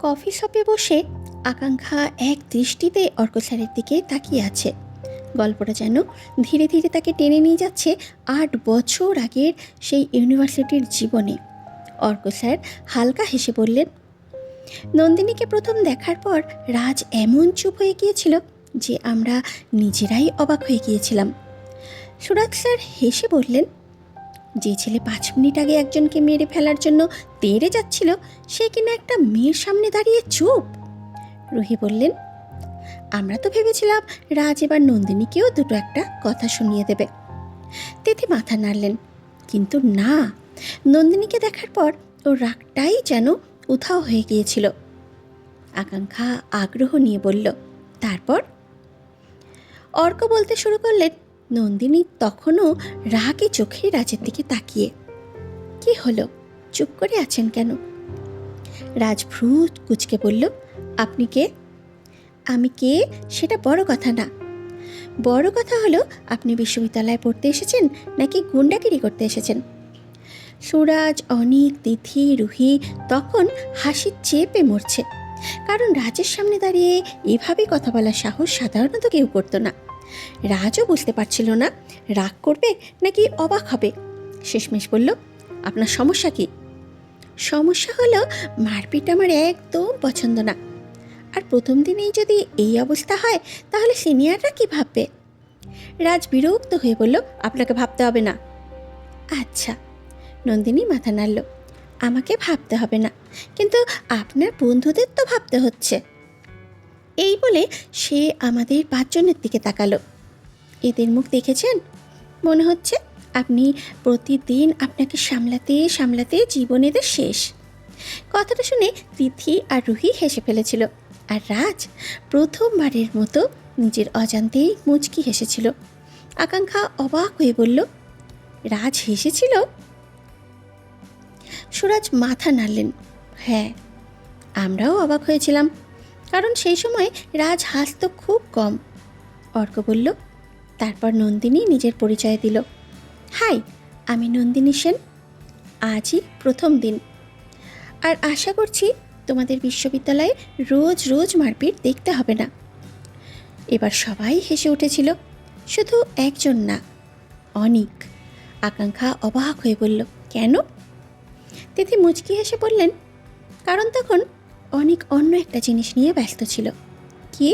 Coffee শপে বসে আকাঙ্ক্ষা এক দৃষ্টিতে অর্ক স্যারের দিকে তাকিয়ে আছে। গল্পটা যেন ধীরে ধীরে তাকে টেনে নিয়ে যাচ্ছে 8 বছর আগের সেই ইউনিভার্সিটির জীবনে। অর্ক স্যার হালকা হেসে বললেন, নন্দিনীকে প্রথম দেখার পর রাজ এমন চুপ হয়ে গিয়েছিল যে আমরা নিজেরাই অবাক হয়ে গিয়েছিলাম। সুরাজ স্যার হেসে বললেন, যে ছেলে 5 মিনিট আগে একজনকে মেরে ফেলার জন্য তেড়ে যাচ্ছিল, সে কিনা একটা মেয়ের সামনে দাঁড়িয়ে চুপ। রুহি বললেন, আমরা তো ভেবেছিলাম রাজ এবার নন্দিনীকেও দুটো একটা কথা শুনিয়ে দেবে। তিথি মাথা নাড়লেন, কিন্তু না, নন্দিনীকে দেখার পর ওর রাগটাই যেন উধাও হয়ে গিয়েছিল। আকাঙ্ক্ষা আগ্রহ নিয়ে বলল, তারপর? অর্ক বলতে শুরু করলেন, নন্দিনী তখনও রাগে চোখে রাজের দিকে তাকিয়ে। কি হলো, চুপ করে আছেন কেন? রাজ ভ্রু কুচকে বলল, আপনি কে? আমি কে সেটা বড় কথা না, বড় কথা হলো আপনি বিশ্ববিদ্যালয়ে পড়তে এসেছেন নাকি গুন্ডাগিরি করতে এসেছেন। সুরাজ, অনিক, তিথি, রুহি তখন হাসি চেপে মরছে, কারণ রাজের সামনে দাঁড়িয়ে এভাবে কথা বলার সাহস সাধারণত কেউ করতো না। রাজও বুঝতে পারছিল না রাগ করবে নাকি অবাক হবে। শেষমেশ বলল, আপনার সমস্যা কি? সমস্যা হলো মারপিট আমার একদম পছন্দ না, আর প্রথম দিনেই যদি এই অবস্থা হয় তাহলে সিনিয়ররা কি ভাববে? রাজ বিরক্ত হয়ে বলল, আপনাকে ভাবতে হবে না। আচ্ছা। নন্দিনী মাথা নাড়ল, আমাকে ভাবতে হবে না, কিন্তু আপনার বন্ধুদের তো ভাবতে হচ্ছে। এই বলে সে আমাদের 5 জনের দিকে তাকালো। এদের মুখ দেখেছেন? মনে হচ্ছে আপনি প্রতিদিন আপনাকে সামলাতে সামলাতে জীবন এদের শেষ। কথাটা শুনে তিথি আর রুহি হেসে ফেলেছিল, আর রাজ প্রথমবারের মতো নিজের অজান্তেই মুচকি হেসেছিল। আকাঙ্ক্ষা অবাক হয়ে বলল, রাজ হেসেছিল? সুরাজ মাথা নাড়লেন, হ্যাঁ, আমরাও অবাক হয়েছিলাম, কারণ সেই সময় রাজ হাসত খুব কম। অর্ক বলল, তারপর নন্দিনী নিজের পরিচয় দিল, হাই, আমি নন্দিনী সেন, আজই প্রথম দিন, আর আশা করছি তোমাদের বিশ্ববিদ্যালয়ে রোজ রোজ মারপিট দেখতে হবে না। এবার সবাই হেসে উঠেছিল, শুধু একজন না, অনিক। আকাঙ্ক্ষা অবাক হয়ে বলল, কেন? তিথি মুচকি হেসে বললেন, কারণ তখন অনেক অন্য একটা জিনিস নিয়ে ব্যস্ত ছিল। কি?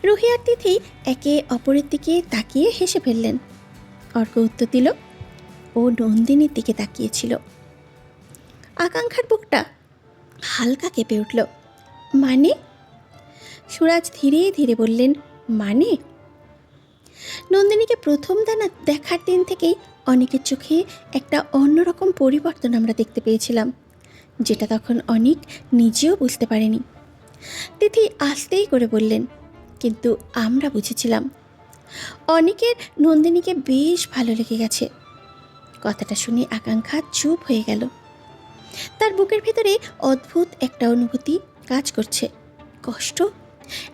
রুহি আর তিথি একে অপরের দিকে তাকিয়ে হেসে ফেললেন। অর্ক উত্তর দিল, ও নন্দিনীর দিকে তাকিয়েছিল। আকাঙ্ক্ষার বুকটা হালকা কেঁপে উঠল। মানে? সুরাজ ধীরে ধীরে বললেন, মানে নন্দিনীকে প্রথম দেখার দিন থেকেই অনেকের চোখে একটা অন্যরকম পরিবর্তন আমরা দেখতে পেয়েছিলাম, যেটা তখন অনেক নিজেও বুঝতে পারেনি। তিথি আস্তেই করে বললেন, কিন্তু আমরা বুঝেছিলাম। অনেকের নন্দিনীকে বেশ ভালো লেগে গেছে। কথাটা শুনে আকাঙ্ক্ষা চুপ হয়ে গেল। তার বুকের ভেতরে অদ্ভুত একটা অনুভূতি কাজ করছে। কষ্ট,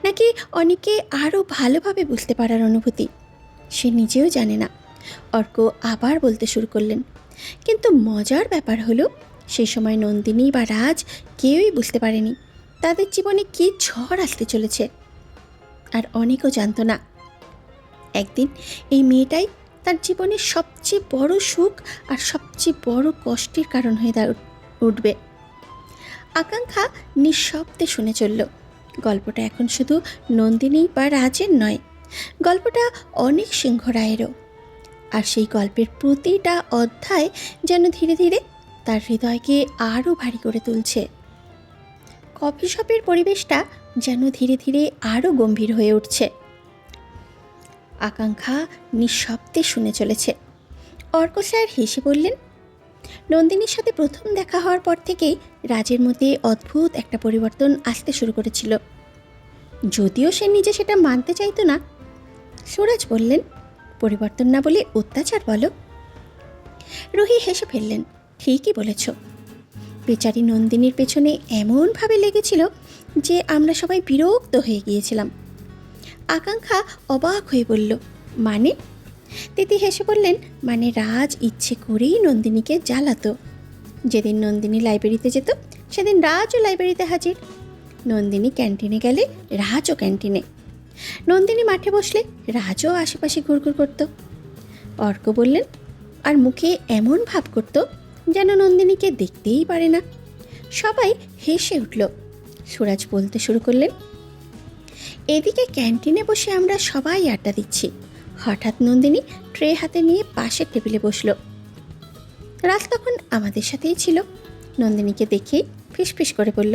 নাকি অনেকে আরও ভালোভাবে বুঝতে পারার অনুভূতি, সে নিজেও জানে না। অর্ক আবার বলতে শুরু করলেন, কিন্তু মজার ব্যাপার হলো সেই সময় নন্দিনী বা রাজ কেউই বুঝতে পারেনি তাদের জীবনে কী ঝড় আসতে চলেছে। আর অনেকেও জানতো না একদিন এই মেয়েটাই তার জীবনের সবচেয়ে বড় সুখ আর সবচেয়ে বড় কষ্টের কারণ হয়ে উঠবে। আকাঙ্ক্ষা নিঃশব্দে শুনে চলল। গল্পটা এখন শুধু নন্দিনী বা রাজের নয়, গল্পটা অনেক সিংহ রায়েরও। আর সেই গল্পের প্রতিটা অধ্যায় যেন ধীরে ধীরে তার হৃদয়কে আরও ভারী করে তুলছে। কফি শপের পরিবেশটা যেন ধীরে ধীরে আরও গম্ভীর হয়ে উঠছে। আকাঙ্ক্ষা নিঃশব্দে শুনে চলেছে। অর্ক স্যার হেসে বললেন, নন্দিনীর সাথে প্রথম দেখা হওয়ার পর থেকেই রাজের মধ্যে অদ্ভুত একটা পরিবর্তন আসতে শুরু করেছিল, যদিও সে নিজে সেটা মানতে চাইতো না। সুরাজ বললেন, পরিবর্তন না বলে অত্যাচার বলো। রুহি হেসে ফেললেন, ঠিকই বলেছ। বেচারি নন্দিনীর পেছনে এমনভাবে লেগেছিল যে আমরা সবাই বিরক্ত হয়ে গিয়েছিলাম। আকাঙ্ক্ষা অবাক হয়ে বলল, মানে? তিথি হেসে বললেন, মানে রাজ ইচ্ছে করেই নন্দিনীকে জ্বালাতো। যেদিন নন্দিনী লাইব্রেরিতে যেত সেদিন রাজও লাইব্রেরিতে হাজির। নন্দিনী ক্যান্টিনে গেলে রাজও ক্যান্টিনে, নন্দিনী মাঠে বসলে রাজও আশেপাশে ঘুরঘুর করত। অর্ক বললেন, আর মুখে এমন ভাব করত যেন নন্দিনীকে দেখতেই পারে না। সবাই হেসে উঠল। সুরাজ বলতে শুরু করলেন, এদিকে ক্যান্টিনে বসে আমরা সবাই আড্ডা দিচ্ছি, হঠাৎ নন্দিনী ট্রে হাতে নিয়ে পাশের টেবিলে বসলো। রাজ তখন আমাদের সাথেই ছিল। নন্দিনীকে দেখেই ফিসফিস করে বলল,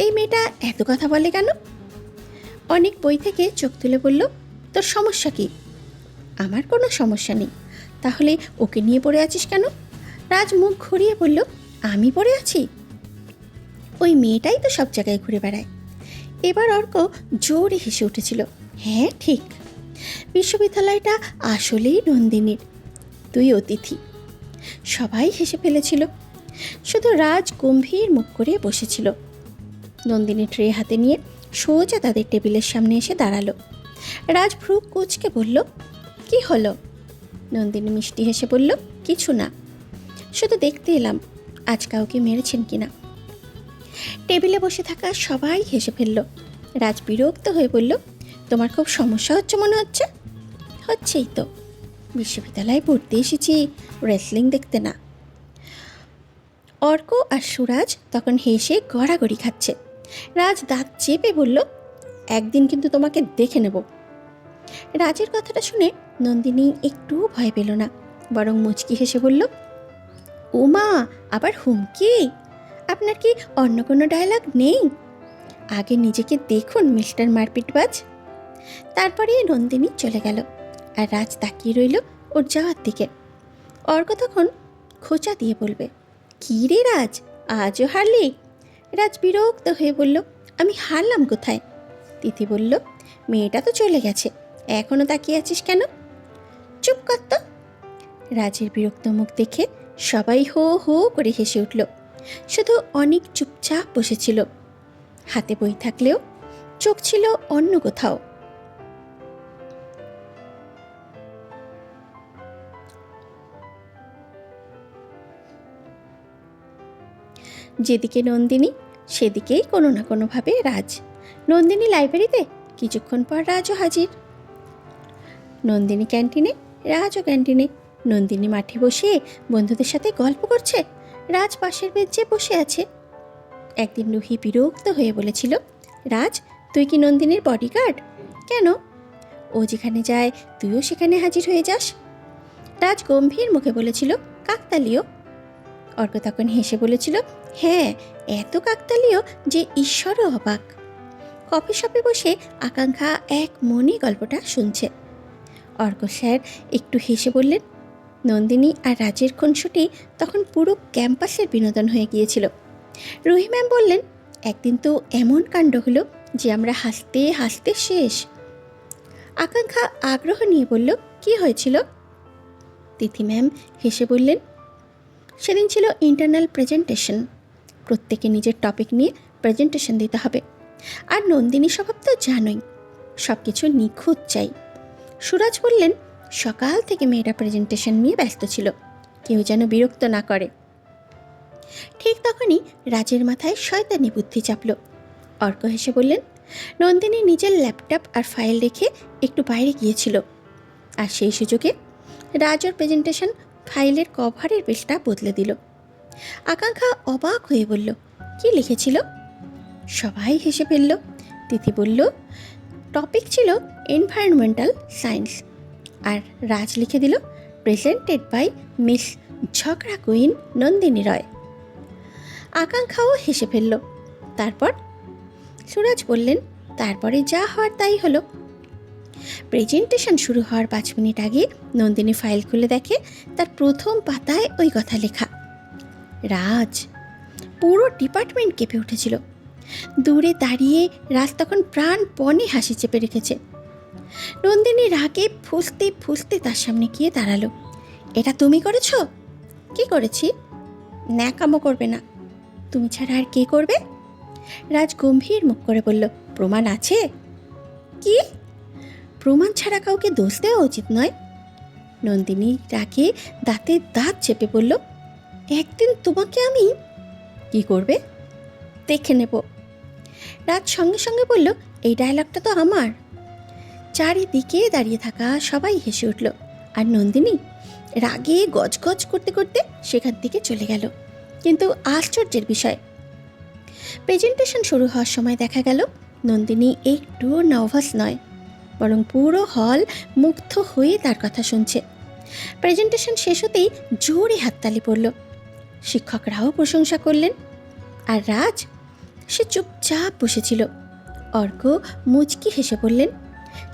এই মেয়েটা এত কথা বলে কেন? অনেক বই থেকে চোখ তুলে বলল, তোর সমস্যা কি? আমার কোনো সমস্যা নেই। তাহলে ওকে নিয়ে পড়ে আছিস কেন? রাজ মুখ ঘুরিয়ে বলল, আমি পড়ে আছি? ওই মেয়েটাই তো সব জায়গায় ঘুরে বেড়ায়। এবার অর্ক জোরে হেসে উঠেছিল। হ্যাঁ ঠিক, বিশ্ববিদ্যালয়টা আসলেই নন্দিনীর, তুই অতিথি। সবাই হেসে ফেলেছিল, শুধু রাজ গম্ভীর মুখ করে বসেছিল। নন্দিনী ট্রে হাতে নিয়ে সোজা তাদের টেবিলের সামনে এসে দাঁড়ালো। রাজ ভ্রু কুঁচকে বলল, কি হলো? নন্দিনী মিষ্টি হেসে বলল, কিছু না, শুধু দেখতে এলাম আজ কাউকে মেরেছেন কিনা। টেবিলে বসে থাকা সবাই হেসে ফেলল। রাজ বিরক্ত হয়ে বলল, তোমার খুব সমস্যা হচ্ছে মনে হচ্ছে। হচ্ছেই তো, বিশ্ববিদ্যালয়ে পড়তে এসেছি, রেসলিং দেখতে না। অর্ক আর সুরাজ তখন হেসে গড়াগড়ি খাচ্ছে। রাজ দাঁত চেপে বলল, একদিন কিন্তু তোমাকে দেখে নেব। রাজের কথাটা শুনে নন্দিনী একটুও ভয় পেল না, বরং মুচকি হেসে বলল, ওমা, আবার হুমকি? আপনার কি অন্য কোনো ডায়লগ নেই? আগে নিজেকে দেখুন মিস্টার মারপিটবাজ। তারপরে নন্দিনী চলে গেল, আর রাজ তাকিয়ে রইল ওর যাওয়ার দিকে। অর্ক তখন খোঁচা দিয়ে বলবে, কী রে রাজ, আজও হারলি? রাজ বিরক্ত হয়ে বলল, আমি হারলাম কোথায়? তিথি বলল, মেয়েটা তো চলে গেছে, এখনও তাকিয়ে আছিস কেন? চুপ কর তো। রাজের বিরক্ত মুখ দেখে সবাই হো হো করে হেসে উঠল। শুধু অনেক চুপচাপ বসেছিল, হাতে বই থাকলেও চোখ ছিল অন্য কোথাও। যেদিকে নন্দিনী সেদিকেই কোনো না কোনোভাবে রাজ। নন্দিনী লাইব্রেরিতে, কিছুক্ষণ পর রাজও হাজির। নন্দিনী ক্যান্টিনে, রাজও ক্যান্টিনে। নন্দিনী মাঠে বসে বন্ধুদের সাথে গল্প করছে, রাজ পাশের বেঞ্চে বসে আছে। একদিন রুহি বিরক্ত হয়ে বলেছিল, রাজ, তুই কি নন্দিনীর বডিগার্ড? কেন? ও যেখানে যায় তুইও সেখানে হাজির হয়ে যাস। রাজ গম্ভীর মুখে বলেছিল, কাকতালীয়। অর্ক তখন হেসে বলেছিল, হ্যাঁ, এত কাকতালীয় যে ঈশ্বরও অবাক। কফি শপে বসে আকাঙ্ক্ষা এক মনে গল্পটা শুনছে। অর্ক স্যার একটু হেসে বললেন, নন্দিনী আর রাজের খুনসুটি তখন পুরো ক্যাম্পাসের বিনোদন হয়ে গিয়েছিল। রুহি ম্যাম বললেন, একদিন তো এমন কাণ্ড হলো যে আমরা হাসতে হাসতে শেষ। আকাঙ্ক্ষা আগ্রহ নিয়ে বলল, কি হয়েছিল? তিথি ম্যাম হেসে বললেন, সেদিন ছিল ইন্টারনাল প্রেজেন্টেশন। প্রত্যেকে নিজের টপিক নিয়ে প্রেজেন্টেশন দিতে হবে। আর নন্দিনী স্বভাব তো জানোই, সব কিছু নিখুঁত চাই। সুরাজ বললেন, সকাল থেকে মেয়েরা প্রেজেন্টেশন নিয়ে ব্যস্ত ছিল, কেউ যেন বিরক্ত না করে। ঠিক তখনই রাজের মাথায় শয়তানি বুদ্ধি চাপল। অর্ক হেসে বললেন, নন্দিনী নিজের ল্যাপটপ আর ফাইল রেখে একটু বাইরে গিয়েছিল, আর সেই সুযোগে রাজ ওর প্রেজেন্টেশন ফাইলের কভারের পেজটা বদলে দিল। আকাঙ্ক্ষা অবাক হয়ে বলল, কি লিখেছিল? সবাই হেসে ফেলল। তিথি বলল, টপিক ছিল এনভায়রনমেন্টাল সায়েন্স, আর রাজ লিখে দিল, প্রেজেন্টেড বাই মিস ঝগড়া কুইন নন্দিনী রয়। আকাঙ্ক্ষাও হেসে ফেলল। তারপর সুরাজ বললেন, তারপরে যা হওয়ার তাই হলো। প্রেজেন্টেশন শুরু হওয়ার 5 মিনিট আগে নন্দিনী ফাইল খুলে দেখে তার প্রথম পাতায় ওই কথা লেখা। রাজ। পুরো ডিপার্টমেন্ট কেঁপে উঠেছিল। দূরে দাঁড়িয়ে রাজ তখন প্রাণপণে হাসি চেপে রেখেছে। নন্দিনী রাগে ফুঁসতে ফুঁসতে তার সামনে গিয়ে দাঁড়ালো। এটা তুমি করেছো? কি করেছি? ন্যাকামো করবে না, তুমি ছাড়া আর কে করবে? রাজ গম্ভীর মুখ করে বলল, প্রমাণ আছে? কি? প্রমাণ ছাড়া কাউকে দোষ দেওয়া উচিত নয়। নন্দিনী রাগে দাঁতে দাঁত চেপে বলল, একদিন তোমাকে আমি। কি করবে? দেখে নেব। রাজ সঙ্গে সঙ্গে বলল, এই ডায়লগটা তো আমার। চারিদিকে দাঁড়িয়ে থাকা সবাই হেসে উঠল, আর নন্দিনী রাগে গজগজ করতে করতে সেখান থেকে চলে গেল। কিন্তু আশ্চর্যের বিষয়, প্রেজেন্টেশন শুরু হওয়ার সময় দেখা গেল নন্দিনী একটুও নার্ভাস নয়, বরং পুরো হল মুগ্ধ হয়ে তার কথা শুনছে। প্রেজেন্টেশন শেষ হতেই জোরে হাততালি পড়ল, শিক্ষকরাও প্রশংসা করলেন। আর রাজ, সে চুপচাপ বসেছিল। অর্ক মুচকি হেসে বললেন,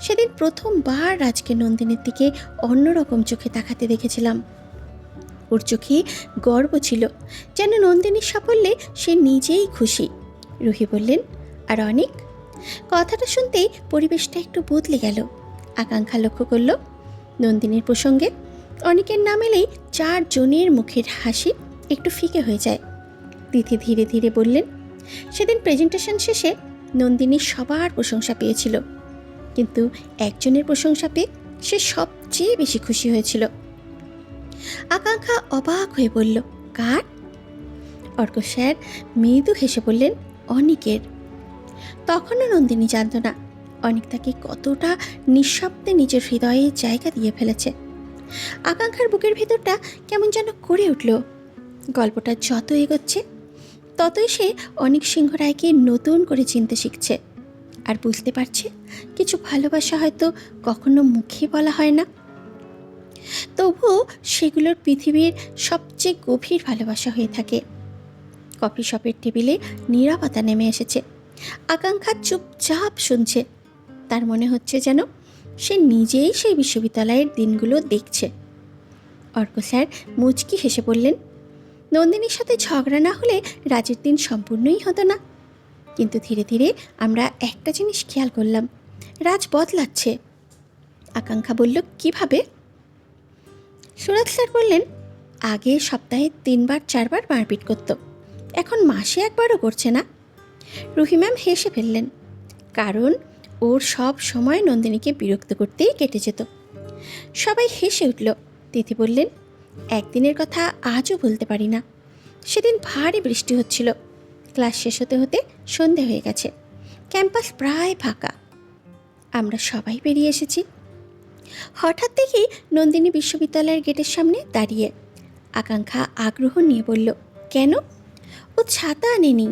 সেদিন প্রথমবার রাজকে নন্দিনীর দিকে অন্যরকম চোখে তাকাতে দেখেছিলাম। ওর চোখে গর্ব ছিল, যেন নন্দিনীর সাফল্যে সে নিজেই খুশি। রুহি বললেন, আর অনেক। কথাটা শুনতেই পরিবেশটা একটু বদলে গেল। আকাঙ্ক্ষা লক্ষ্য করল নন্দিনীর প্রসঙ্গে অনেকের নাম এলেই 4 জনের মুখের হাসি একটু ফিকে হয়ে যায়। তিথি ধীরে ধীরে বললেন, সেদিন প্রেজেন্টেশন শেষে নন্দিনী সবার প্রশংসা পেয়েছিল, কিন্তু একজনের প্রশংসা পেয়ে সে সবচেয়ে বেশি খুশি হয়েছিল। আকাঙ্ক্ষা অবাক হয়ে বলল, কার? অর্ক স্যার মৃদু হেসে বললেন, অনিকের। তখনও নন্দিনী জানত না অনিক তাকে কতটা নিঃশব্দে নিজের হৃদয়ে জায়গা দিয়ে ফেলেছে। আকাঙ্ক্ষার বুকের ভেতরটা কেমন যেন করে উঠল। গল্পটা যত এগোচ্ছে ততই সে অনিক সিংহ রায়কে নতুন করে চিনতে শিখছে, আর বুঝতে পারছে কিছু ভালোবাসা হয়তো কখনো মুখে বলা হয় না, তবুও সেগুলোর পৃথিবীর সবচেয়ে গভীর ভালোবাসা হয়ে থাকে। কফি শপের টেবিলে নীরবতা নেমে এসেছে। আকাঙ্ক্ষা চুপচাপ শুনছে। তার মনে হচ্ছে যেন সে নিজেই সেই বিশ্ববিদ্যালয়ের দিনগুলো দেখছে। অর্ক স্যার মুচকি হেসে বললেন, নন্দিনীর সাথে ঝগড়া না হলে রাজের দিন সম্পূর্ণই হতো না। কিন্তু ধীরে ধীরে আমরা একটা জিনিস খেয়াল করলাম, রাজ বদলাচ্ছে। আকাঙ্ক্ষা বলল, কিভাবে? সুরাজ স্যার বললেন, আগে সপ্তাহে 3-4 বার মারপিট করত, এখন মাসে 1 বারও করছে না। রুহি ম্যাম হেসে ফেললেন, কারণ ওর সব সময় নন্দিনীকে বিরক্ত করতেই কেটে যেত। সবাই হেসে উঠল। তিথি বললেন, একদিনের কথা আজও বলতে পারি না। সেদিন ভারী বৃষ্টি হচ্ছিল, ক্লাস শেষ হতে হতে সন্ধে হয়ে গেছে, ক্যাম্পাস প্রায় ফাঁকা। আমরা সবাই বেরিয়ে এসেছি। হঠাৎ দেখি নন্দিনী বিশ্ববিদ্যালয়ের গেটের সামনে দাঁড়িয়ে। আকাঙ্ক্ষা আগ্রহ নিয়ে বলল, কেন? ও ছাতা আনেনি,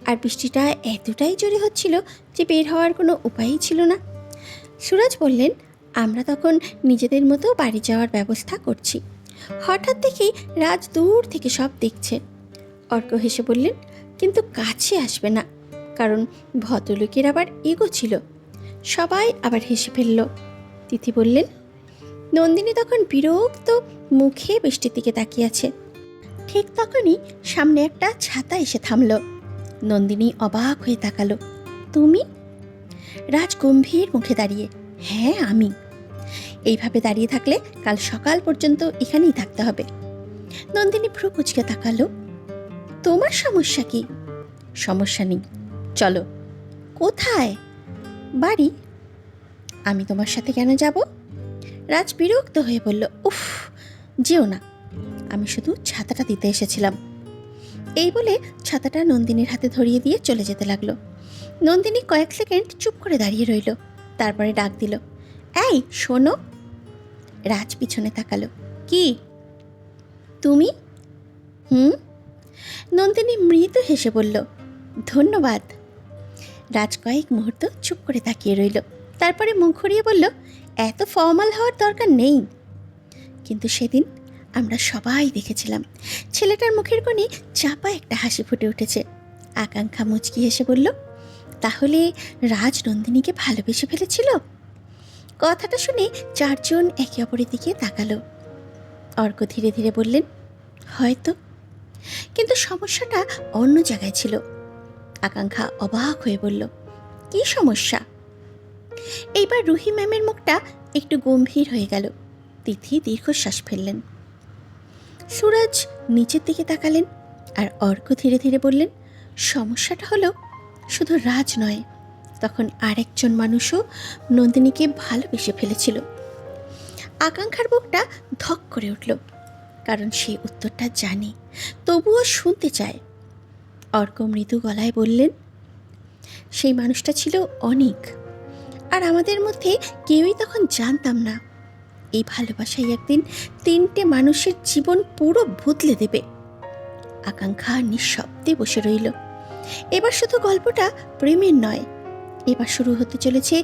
আর বৃষ্টিটা এতটাই জোরে হচ্ছিল যে বের হওয়ার কোনো উপায়ই ছিল না। সুরাজ বললেন, আমরা তখন নিজেদের মতো বাড়ি যাওয়ার ব্যবস্থা করছি। হঠাৎ দেখি রাজ দূর থেকে সব দেখছে। অর্ক হেসে বললেন, কিন্তু কাছে আসবে না, কারণ ভদ্রলোকের আবার ইগো ছিল। সবাই আবার হেসে ফেলল। তিথি বললেন, নন্দিনী তখন বিরক্ত মুখে বৃষ্টির দিকে তাকিয়ে আছে। ঠিক তখনই সামনে একটা ছাতা এসে থামল। নন্দিনী অবাক হয়ে তাকালো, তুমি? রাজ গম্ভীর মুখে দাঁড়িয়ে, হ্যাঁ আমি। এইভাবে দাঁড়িয়ে থাকলে কাল সকাল পর্যন্ত এখানেই থাকতে হবে। নন্দিনী ভ্রু কুঁচকে তাকালো, তোমার সমস্যা কি? সমস্যা নেই, চলো। কোথায়? বাড়ি। আমি তোমার সাথে কেন যাব? রাজ বিরক্ত হয়ে বলল, উফ, যেও না, আমি শুধু ছাতাটা দিতে এসেছিলাম। এই বলে ছাতাটা নন্দিনীর হাতে ধরিয়ে দিয়ে চলে যেতে লাগলো। নন্দিনী কয়েক সেকেন্ড চুপ করে দাঁড়িয়ে রইল, তারপরে ডাক দিল, এই শোনো। রাজ পিছনে তাকালো, কি? তুমি? নন্দিনী মৃদু হেসে বলল, ধন্যবাদ। রাজ কয়েক মুহূর্ত চুপ করে তাকিয়ে রইল, তারপরে মুখ ঘুরিয়ে বলল, এত ফর্মাল হওয়ার দরকার নেই। কিন্তু সেদিন আমরা সবাই দেখেছিলাম ছেলেটার মুখের কোণে চাপা একটা হাসি ফুটে উঠেছে। আকাঙ্ক্ষা মুচকি হেসে বলল, তাহলে রাজ নন্দিনীকে ভালোবেসে ফেলেছিল? কথাটা শুনে 4 জন একে অপরের দিকে তাকালো। অর্ক ধীরে ধীরে বললেন, হয়তো, কিন্তু সমস্যাটা অন্য জায়গায় ছিল। আকাঙ্ক্ষা অবাক হয়ে বলল, কি সমস্যা? এইবার রুহি ম্যামের মুখটা একটু গম্ভীর হয়ে গেল। তিথি দীর্ঘশ্বাস ফেললেন। সুরাজ নিচের দিকে তাকালেন, আর অর্ক ধীরে ধীরে বললেন, সমস্যাটা হলো শুধু রাজ নয়, তখন আরেকজন মানুষও নন্দিনীকে ভালোবেসে ফেলেছিল। আকাঙ্ক্ষার বুকটা ধক করে উঠল, কারণ সে উত্তরটা জানে, তবুও শুনতে চায়। অর্ক মৃদু গলায় বললেন, সেই মানুষটা ছিল অনিক। আর আমাদের মধ্যে কেউই তখন জানতাম না এই ভালোবাসাই একদিন 3টে মানুষের জীবন পুরো বদলে দেবে। আকাঙ্ক্ষা নিঃশব্দে বসে রইল। এবার শুধু গল্পটা প্রেমের নয়, এবার শুরু হতে চলেছে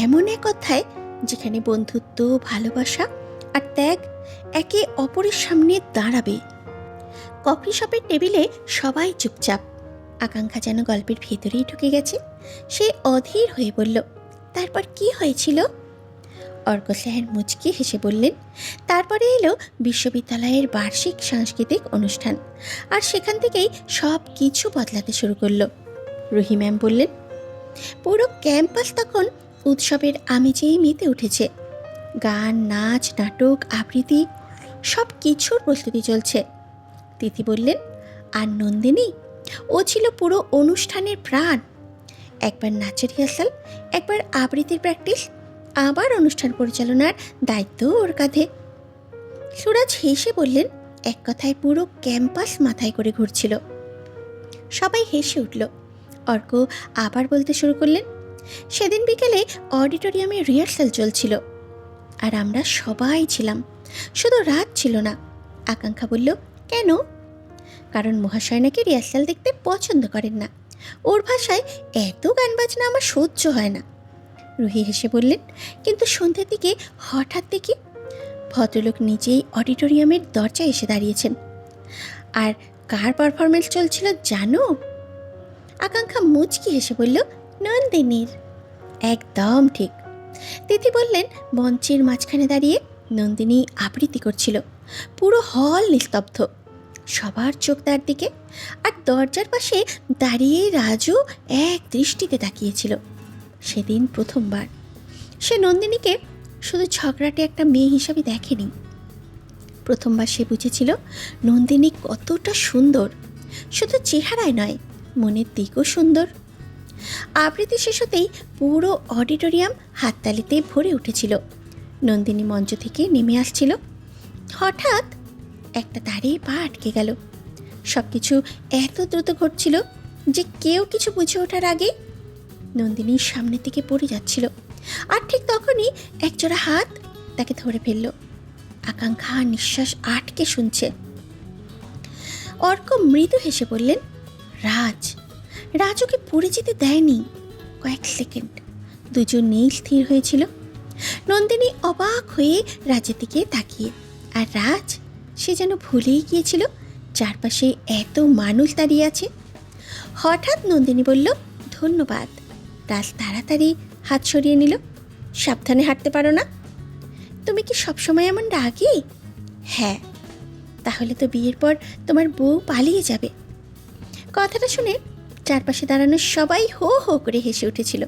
এমন এক অধ্যায় যেখানে বন্ধুত্ব, ভালোবাসা আর ত্যাগ একে অপরের সামনে দাঁড়াবে। কফি শপের টেবিলে সবাই চুপচাপ। আকাঙ্ক্ষা যেন গল্পের ভেতরেই ঢুকে গেছে। সে অধীর হয়ে বলল, তারপর কি হয়েছিল? অর্ক স্যার মুচকি হেসে বললেন, তারপরে এলো বিশ্ববিদ্যালয়ের বার্ষিক সাংস্কৃতিক অনুষ্ঠান, আর সেখান থেকেই সব কিছু বদলাতে শুরু করলো। রুহি ম্যাম বললেন, পুরো ক্যাম্পাস তখন উৎসবের আমেজেই মেতে উঠেছে। গান, নাচ, নাটক, আবৃত্তি সব কিছুর প্রস্তুতি চলছে। তিথি বললেন, আর নন্দিনী, ও ছিল পুরো অনুষ্ঠানের প্রাণ। একবার নাচের রিহার্সাল, একবার আবৃত্তির প্র্যাকটিস, আবার অনুষ্ঠান পরিচালনার দায়িত্ব ওর কাঁধে। সুরাজ হেসে বললেন, এক কথায় পুরো ক্যাম্পাস মাথায় করে ঘুরছিল। সবাই হেসে উঠল। অর্ক আবার বলতে শুরু করলেন, সেদিন বিকেলে অডিটোরিয়ামে রিহার্সাল চলছিল, আর আমরা সবাই ছিলাম, শুধু রাত ছিল না। আকাঙ্ক্ষা বলল, কেন? কারণ মহাশয় নাকি রিহার্সাল দেখতে পছন্দ করেন না। ওর ভাষায় এত গান বাজনা আমার সহ্য হয় না। রুহি হেসে বললেন, কিন্তু সন্ধ্যের দিকে হঠাৎ দেখি ভদ্রলোক নিজেই অডিটোরিয়ামের দরজায় এসে দাঁড়িয়েছেন। আর কার পারফরমেন্স চলছিল জানো? আকাঙ্ক্ষা মুচকি হেসে বলল, নন্দিনীর। একদম ঠিক। তিথি বললেন, মঞ্চের মাঝখানে দাঁড়িয়ে নন্দিনী আবৃত্তি করছিল। পুরো হল নিস্তব্ধ, সবার চোখ তার দিকে। আর দরজার পাশে দাঁড়িয়ে রাজু এক দৃষ্টিতে তাকিয়েছিল। সেদিন প্রথমবার সে নন্দিনীকে শুধু ঝগড়াটে একটা মেয়ে হিসাবে দেখেনি। প্রথমবার সে বুঝেছিল নন্দিনী কতটা সুন্দর, শুধু চেহারায় নয়, মনের দিকও সুন্দর। আবৃত্তি শেষ হতেই পুরো অডিটোরিয়াম হাততালিতে ভরে উঠেছিল। নন্দিনী মঞ্চ থেকে নেমে আসছিল। হঠাৎ একটা তারে পা আটকে গেল। সব কিছু এত দ্রুত ঘটছিল যে কেউ কিছু বুঝে ওঠার আগে নন্দিনীর সামনের দিকে পড়ে যাচ্ছিল। আর ঠিক তখনই একজোড়া হাত তাকে ধরে ফেলল। আকাঙ্ক্ষা নিঃশ্বাস আটকে শুনছে। অর্ক মৃদু হেসে বললেন, রাজ ওকে পড়ে যেতে দেয়নি। কয়েক সেকেন্ড দুজনেই স্থির হয়েছিল। নন্দিনী অবাক হয়ে রাজের দিকে তাকিয়ে, আর রাজ সে যেন ভুলেই গিয়েছিল চারপাশে এত মানুষ দাঁড়িয়ে আছে। হঠাৎ নন্দিনী বলল, ধন্যবাদ। রাজ তাড়াতাড়ি হাত সরিয়ে নিল। সাবধানে হাঁটতে পারো না? তুমি কি সবসময় এমন রাগি? হ্যাঁ। তাহলে তো বিয়ের পর তোমার বউ পালিয়ে যাবে। কথাটা শুনে চারপাশে দাঁড়ানো সবাই হো হো করে হেসে উঠেছিল।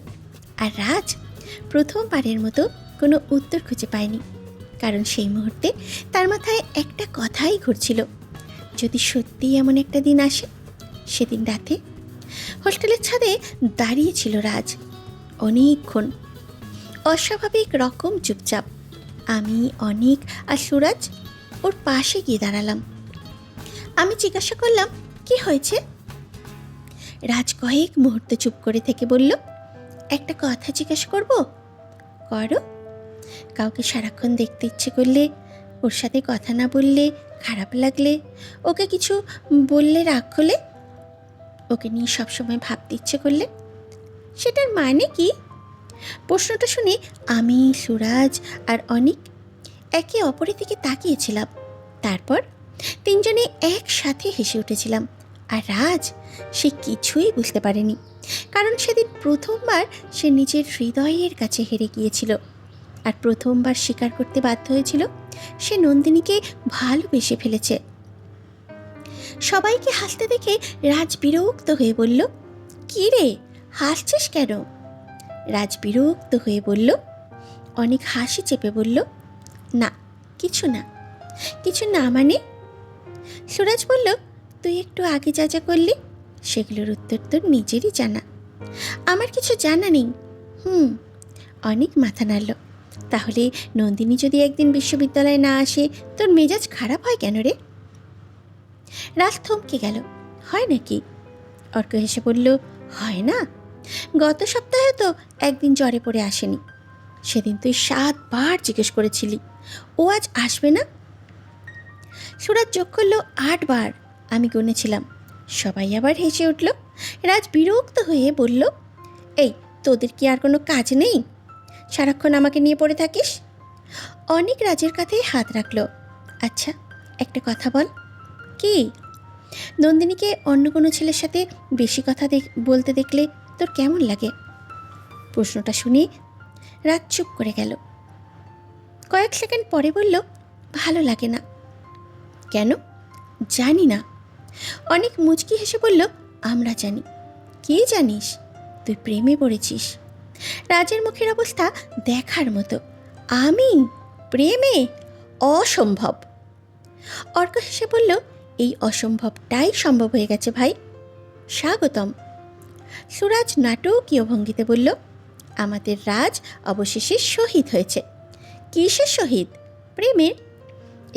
আর রাজ প্রথমবারের মতো কোনো উত্তর খুঁজে পায়নি, কারণ সেই মুহূর্তে তার মাথায় একটা কথাই ঘুরছিল, যদি সত্যিই এমন একটা দিন আসে। সেদিন রাতে হোস্টেলের ছাদে দাঁড়িয়েছিল রাজ অনেকক্ষণ, অস্বাভাবিক রকম চুপচাপ। আমি, অনিক আর সুরাজ ওর পাশে গিয়ে দাঁড়ালাম। আমি জিজ্ঞাসা করলাম, কি হয়েছে? রাজ কয়েক মুহূর্ত চুপ করে থেকে বলল, একটা কথা জিজ্ঞাসা করব? করো। কাউকে সারাক্ষণ দেখতে ইচ্ছে করলে, ওর সাথে কথা না বললে, খারাপ লাগলে, ওকে কিছু বললে রাগ হলে, ওকে নিয়ে সবসময় ভাবতে ইচ্ছে করলে, সেটার মানে কি? প্রশ্নটা শুনে আমি, সুরাজ আর অনিক একে অপরের দিকে তাকিয়েছিলাম। তারপর তিনজনে একসাথে হেসে উঠেছিলাম। আর রাজ সে কিছুই বুঝতে পারেনি, কারণ সেদিন প্রথমবার সে নিজের হৃদয়ের কাছে হেরে গিয়েছিল, আর প্রথমবার স্বীকার করতে বাধ্য হয়েছিল সে নন্দিনীকে ভালোবেসে ফেলেছে। সবাইকে হাসতে দেখে রাজ বিরক্ত হয়ে বলল, কি রে, হাসছিস কেন? রাজ বিরক্ত হয়ে বলল। অনেক হাসি চেপে বলল, না কিছু না। কিছু না মানে? সুরাজ বলল, তুই একটু আগে যা যা করলি সেগুলোর উত্তর তোর নিজেরই জানা। আমার কিছু জানা নেই। অনেক মাথা নাড়ল। তাহলে নন্দিনী যদি একদিন বিশ্ববিদ্যালয়ে না আসে তোর মেজাজ খারাপ হয় কেন রে? রাজ থমকে গেল। হয় নাকি? অর্ক হেসে বলল, হয় না? গত সপ্তাহে তো একদিন জ্বরে পড়ে আসেনি। সেদিন তুই 7 বার জিজ্ঞেস করেছিলি ও আজ আসবে না। সুরাজ যোগ করলো 8 বার, আমি গুনেছিলাম। সবাই আবার হেসে উঠল। রাজ বিরক্ত হয়ে বলল, এই তোদের কি আর কোনো কাজ নেই? সারাক্ষণ আমাকে নিয়ে পড়ে থাকিস। অনেক রাজের কাঁধে হাত রাখলো। আচ্ছা একটা কথা বল। কি? নন্দিনীকে অন্য কোনো ছেলের সাথে বেশি কথা বলতে দেখলে তোর কেমন লাগে? প্রশ্নটা শুনে রাজ চুপ করে গেল। কয়েক সেকেন্ড পরে বলল, ভালো লাগে না। কেন? জানি না। অনেক মুচকি হেসে বলল, আমরা জানি। কে জানিস? তুই প্রেমে পড়েছিস। রাজের মুখের অবস্থা দেখার মতো। আমি প্রেমে? অসম্ভব। অর্ক হেসে বলল, এই অসম্ভবটাই সম্ভব হয়ে গেছে ভাই, স্বাগতম। সুরাজ নাটকীয় ভঙ্গিতে বলল, আমাদের রাজ অবশেষে শহীদ হয়েছে। কিসের শহীদ? প্রেমের।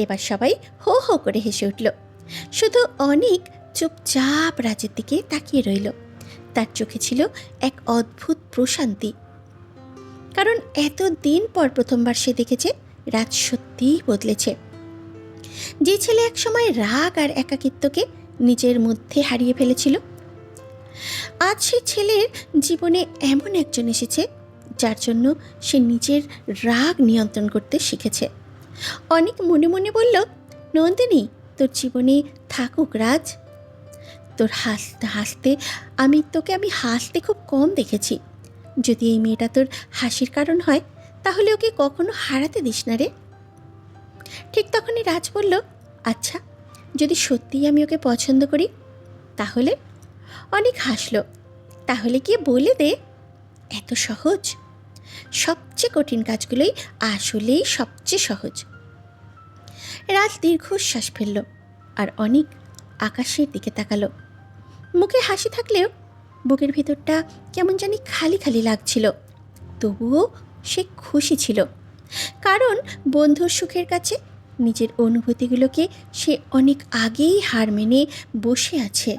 এবার সবাই হো হো করে হেসে উঠল। শুধু অনেক চুপচাপ রাজের দিকে তাকিয়ে রইল। তার চোখে ছিল এক অদ্ভুত প্রশান্তি, কারণ এতদিন পর প্রথমবার সে দেখেছে রাজ সত্যিই বদলেছে। যে ছেলে একসময় রাগ আর একাকিত্বকে নিজের মধ্যে হারিয়ে ফেলেছিল, আজ সে ছেলের জীবনে এমন একজন এসেছে যার জন্য সে নিজের রাগ নিয়ন্ত্রণ করতে শিখেছে। অনেক মনে মনে বলল, নন্দিনী তোর জীবনে থাকুক রাজ। তোর হাসতে হাসতে তোকে আমি হাসতে খুব কম দেখেছি। যদি এই মেয়েটা তোর হাসির কারণ হয় তাহলে ওকে কখনো হারাতে দিস না রে। ঠিক তখনই রাজ বলল, আচ্ছা যদি সত্যিই আমি ওকে পছন্দ করি তাহলে? অনেক হাসলো। তাহলে গিয়ে বলে দে। এত সহজ? সবচেয়ে কঠিন কাজগুলোই আসলেই সবচেয়ে সহজ। রাজ দীর্ঘশ্বাস ফেলল আর অনেক আকাশের দিকে তাকালো। মুখে হাসি থাকলেও বুকের ভিতরটা কেমন জানি খালি খালি লাগছিল। তবুও সে খুশি ছিল, কারণ বন্ধুর সুখের কাছে নিজের অনুভূতিগুলোকে সে অনেক আগেই হার মেনে বসে আছে।